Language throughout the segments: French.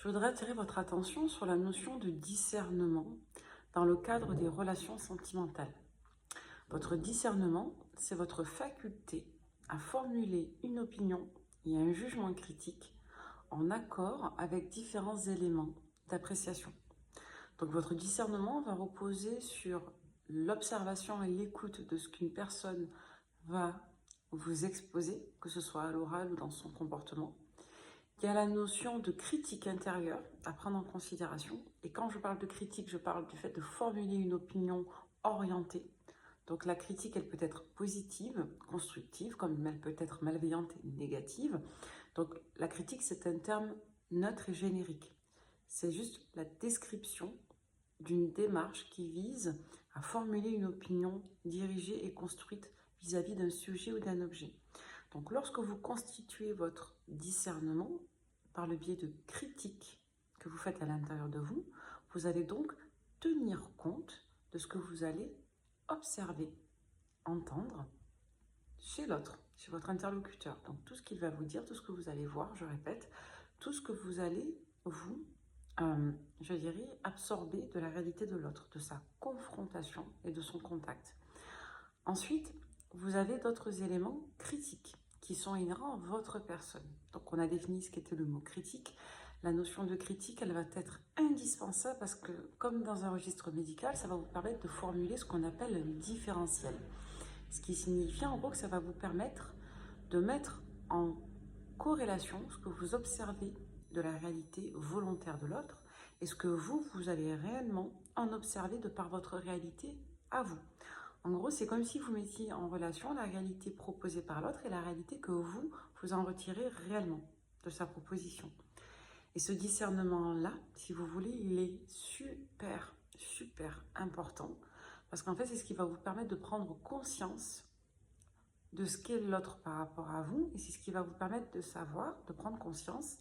Je voudrais attirer votre attention sur la notion de discernement dans le cadre des relations sentimentales. Votre discernement, c'est votre faculté à formuler une opinion et un jugement critique en accord avec différents éléments d'appréciation. Donc votre discernement va reposer sur l'observation et l'écoute de ce qu'une personne va vous exposer, que ce soit à l'oral ou dans son comportement. Il y a la notion de critique intérieure à prendre en considération. Et quand je parle de critique, je parle du fait de formuler une opinion orientée. Donc la critique, elle peut être positive, constructive, comme elle peut être malveillante et négative. Donc la critique, c'est un terme neutre et générique. C'est juste la description d'une démarche qui vise à formuler une opinion dirigée et construite vis-à-vis d'un sujet ou d'un objet. Donc lorsque vous constituez votre discernement par le biais de critiques que vous faites à l'intérieur de vous, vous allez donc tenir compte de ce que vous allez observer, entendre chez l'autre, chez votre interlocuteur. Donc tout ce qu'il va vous dire, tout ce que vous allez voir, je répète, tout ce que vous allez vous, je dirais, absorber de la réalité de l'autre, de sa confrontation et de son contact. Ensuite, vous avez d'autres éléments critiques qui sont inhérents à votre personne. Donc on a défini ce qu'était le mot critique. La notion de critique, elle va être indispensable parce que, comme dans un registre médical, ça va vous permettre de formuler ce qu'on appelle un différentiel. Ce qui signifie en gros que ça va vous permettre de mettre en corrélation ce que vous observez de la réalité volontaire de l'autre et ce que vous allez réellement en observer de par votre réalité à vous. En gros, c'est comme si vous mettiez en relation la réalité proposée par l'autre et la réalité que vous en retirez réellement de sa proposition. Et ce discernement-là, si vous voulez, il est super important. Parce qu'en fait, c'est ce qui va vous permettre de prendre conscience de ce qu'est l'autre par rapport à vous. Et c'est ce qui va vous permettre de savoir, de prendre conscience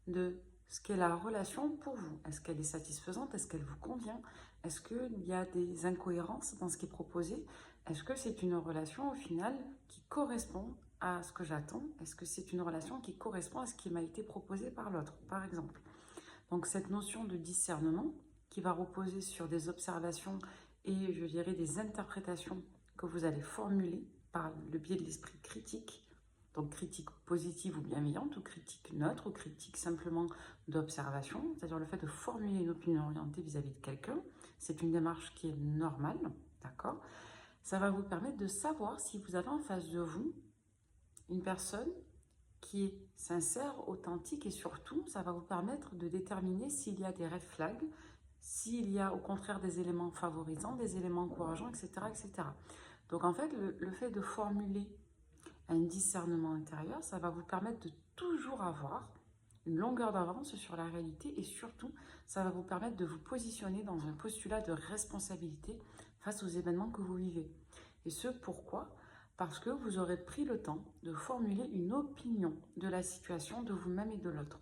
de ce qu'est la relation pour vous. Est-ce qu'elle est satisfaisante? Est-ce qu'elle vous convient? Est-ce qu'il y a des incohérences dans ce qui est proposé? Est-ce que c'est une relation au final qui correspond à ce que j'attends? Est-ce que c'est une relation qui correspond à ce qui m'a été proposé par l'autre, par exemple? Donc cette notion de discernement qui va reposer sur des observations et je dirais des interprétations que vous allez formuler par le biais de l'esprit critique, donc critique positive ou bienveillante, ou critique neutre, ou critique simplement d'observation, c'est-à-dire le fait de formuler une opinion orientée vis-à-vis de quelqu'un, c'est une démarche qui est normale, d'accord? Ça va vous permettre de savoir si vous avez en face de vous une personne qui est sincère, authentique et surtout, ça va vous permettre de déterminer s'il y a des red flags, s'il y a au contraire des éléments favorisants, des éléments encourageants, etc. etc. Donc en fait, le fait de formuler un discernement intérieur, ça va vous permettre de toujours avoir une longueur d'avance sur la réalité et surtout, ça va vous permettre de vous positionner dans un postulat de responsabilité face aux événements que vous vivez. Et ce, pourquoi? Parce que vous aurez pris le temps de formuler une opinion de la situation de vous-même et de l'autre.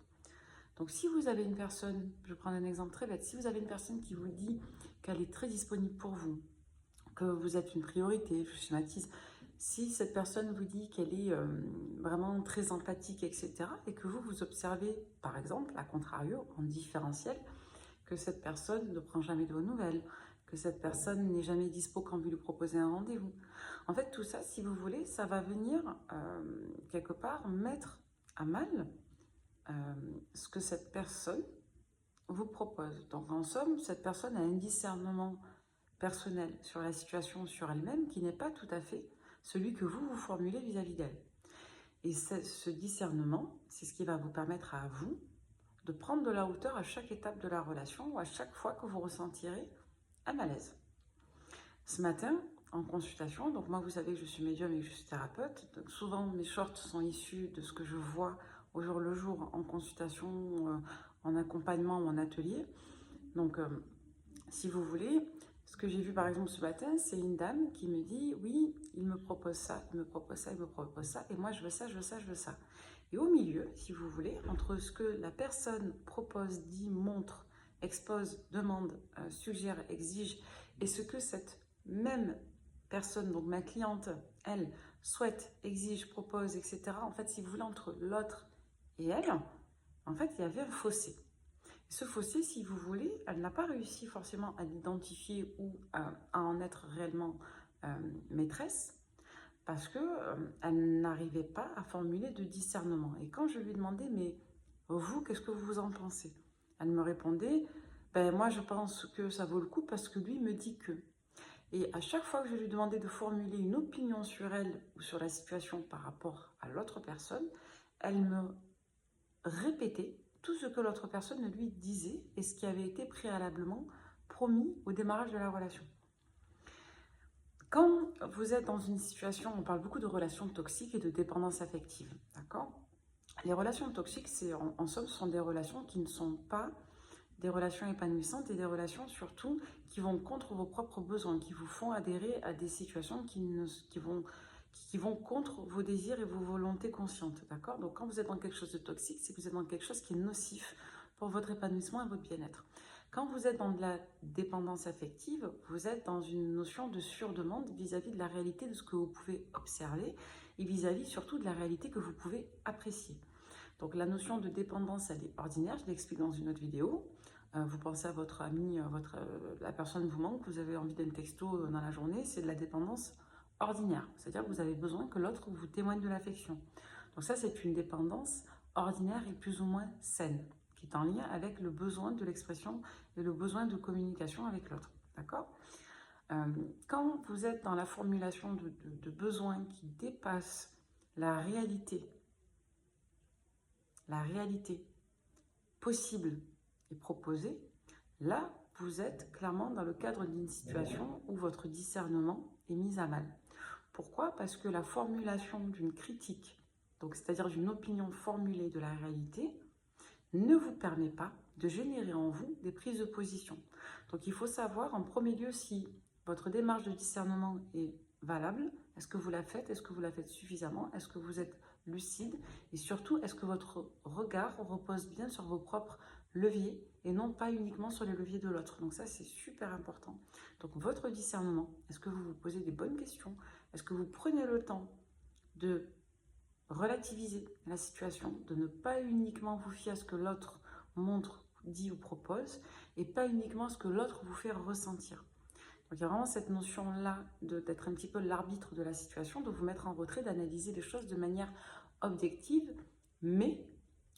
Donc si vous avez une personne, je vais prendre un exemple très bête, si vous avez une personne qui vous dit qu'elle est très disponible pour vous, que vous êtes une priorité, je schématise, si cette personne vous dit qu'elle est vraiment très empathique, etc., et que vous observez, par exemple, à contrario, en différentiel, que cette personne ne prend jamais de vos nouvelles, que cette personne n'est jamais dispo quand vous lui proposez un rendez-vous. En fait, tout ça, si vous voulez, ça va venir quelque part mettre à mal ce que cette personne vous propose. Donc, en somme, cette personne a un discernement personnel sur la situation, sur elle-même, qui n'est pas tout à fait celui que vous formulez vis-à-vis d'elle. Et ce discernement, c'est ce qui va vous permettre à vous de prendre de la hauteur à chaque étape de la relation ou à chaque fois que vous ressentirez un malaise. Ce matin, en consultation, donc moi vous savez que je suis médium et que je suis thérapeute, donc souvent mes shorts sont issus de ce que je vois au jour le jour en consultation, en accompagnement ou en atelier. Donc si vous voulez, ce que j'ai vu par exemple ce matin, c'est une dame qui me dit oui, il me propose ça, il me propose ça, il me propose ça, et moi je veux ça, je veux ça, je veux ça. Et au milieu, si vous voulez, entre ce que la personne propose, dit, montre, expose, demande, suggère, exige, et ce que cette même personne, donc ma cliente, elle, souhaite, exige, propose, etc. En fait, si vous voulez, entre l'autre et elle, en fait, il y avait un fossé. Ce fossé, si vous voulez, elle n'a pas réussi forcément à l'identifier ou à en être réellement maîtresse parce qu'elle n'arrivait pas à formuler de discernement. Et quand je lui demandais, mais vous, qu'est-ce que vous en pensez? Elle me répondait, ben, moi je pense que ça vaut le coup parce que lui me dit que. Et à chaque fois que je lui demandais de formuler une opinion sur elle ou sur la situation par rapport à l'autre personne, elle me répéter tout ce que l'autre personne lui disait et ce qui avait été préalablement promis au démarrage de la relation. Quand vous êtes dans une situation, on parle beaucoup de relations toxiques et de dépendance affective, d'accord? Les relations toxiques, en somme, sont des relations qui ne sont pas des relations épanouissantes et des relations surtout qui vont contre vos propres besoins, qui vous font adhérer à des situations qui vont contre vos désirs et vos volontés conscientes, d'accord? Donc quand vous êtes dans quelque chose de toxique, c'est que vous êtes dans quelque chose qui est nocif pour votre épanouissement et votre bien-être. Quand vous êtes dans de la dépendance affective, vous êtes dans une notion de surdemande vis-à-vis de la réalité de ce que vous pouvez observer et vis-à-vis surtout de la réalité que vous pouvez apprécier. Donc la notion de dépendance, elle est ordinaire, je l'explique dans une autre vidéo. Vous pensez à votre ami, la personne vous manque, vous avez envie d'un texto dans la journée, c'est de la dépendance ordinaire. C'est-à-dire que vous avez besoin que l'autre vous témoigne de l'affection. Donc ça, c'est une dépendance ordinaire et plus ou moins saine, qui est en lien avec le besoin de l'expression et le besoin de communication avec l'autre. D'accord? Quand vous êtes dans la formulation de besoins qui dépassent la réalité possible et proposée, là, vous êtes clairement dans le cadre d'une situation où votre discernement est mis à mal. Pourquoi? Parce que la formulation d'une critique, donc c'est-à-dire d'une opinion formulée de la réalité, ne vous permet pas de générer en vous des prises de position. Donc il faut savoir en premier lieu si votre démarche de discernement est valable. Est-ce que vous la faites? Est-ce que vous la faites suffisamment? Est-ce que vous êtes lucide? Et surtout, est-ce que votre regard repose bien sur vos propres leviers et non pas uniquement sur les leviers de l'autre? Donc ça, c'est super important. Donc votre discernement, est-ce que vous vous posez des bonnes questions? Est-ce que vous prenez le temps de relativiser la situation, de ne pas uniquement vous fier à ce que l'autre montre, dit ou propose, et pas uniquement ce que l'autre vous fait ressentir. Donc il y a vraiment cette notion-là d'être un petit peu l'arbitre de la situation, de vous mettre en retrait, d'analyser les choses de manière objective, mais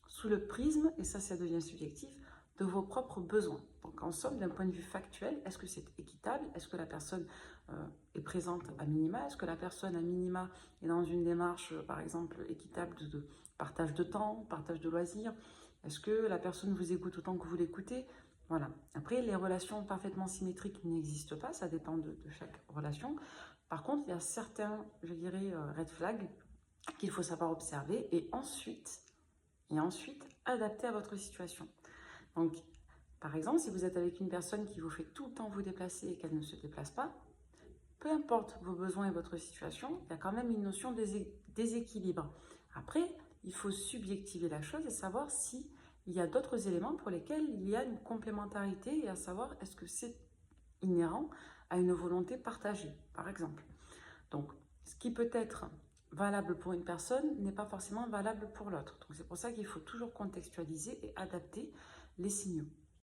sous le prisme, et ça devient subjectif, de vos propres besoins. Donc en somme, d'un point de vue factuel, est-ce que c'est équitable? Est-ce que la personne est présente à minima? Est-ce que la personne à minima est dans une démarche, par exemple, équitable de partage de temps, partage de loisirs? Est-ce que la personne vous écoute autant que vous l'écoutez? Voilà. Après, les relations parfaitement symétriques n'existent pas, ça dépend de chaque relation. Par contre, il y a certains, je dirais, red flags qu'il faut savoir observer et ensuite adapter à votre situation. Donc, par exemple, si vous êtes avec une personne qui vous fait tout le temps vous déplacer et qu'elle ne se déplace pas, peu importe vos besoins et votre situation, il y a quand même une notion de déséquilibre. Après, il faut subjectiver la chose et savoir si il y a d'autres éléments pour lesquels il y a une complémentarité et à savoir est-ce que c'est inhérent à une volonté partagée, par exemple. Donc, ce qui peut être valable pour une personne n'est pas forcément valable pour l'autre. Donc, c'est pour ça qu'il faut toujours contextualiser et adapter les signaux.